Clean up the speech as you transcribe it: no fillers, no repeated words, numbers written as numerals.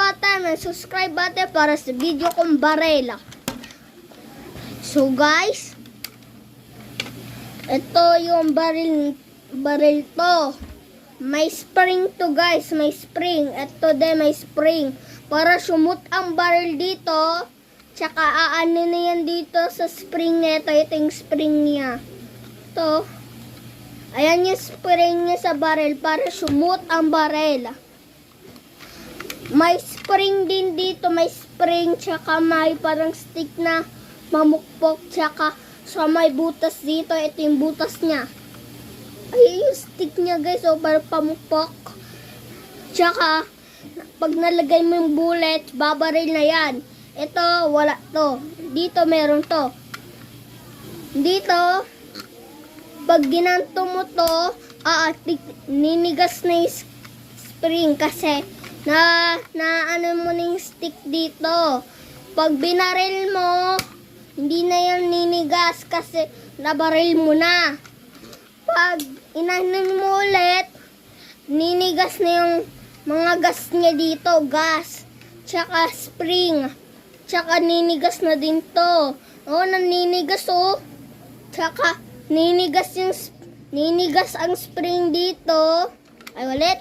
button and subscribe button para sa video kong barela. So guys, ito yung baril to. May spring to guys, may spring. Ito din may spring. Para sumut ang baril dito, tsaka aano na yan dito sa spring nito. Ito yung spring niya. Ito. Ayan yung spring niya sa baril para sumut ang baril. May spring din dito, may spring, tsaka may parang stick na mamukpok, tsaka sa may butas dito. Ito yung butas niya. Ay, yung stick niya guys, para pamukpok. Tsaka, pag nalagay mo yung bullet, babaril na yan. Ito, wala to. Dito, meron to. Dito, pag ginanto mo to, ninigas na yung spring kasi na ano mo na yung stick dito. Pag binaril mo, hindi na yan ninigas kasi nabaril mo na. Pag inanon mo ulit, ninigas na yung mga gas niya dito, gas, tsaka spring, tsaka ninigas na din to. Naninigas tsaka ninigas ang spring dito. Ay, ulit.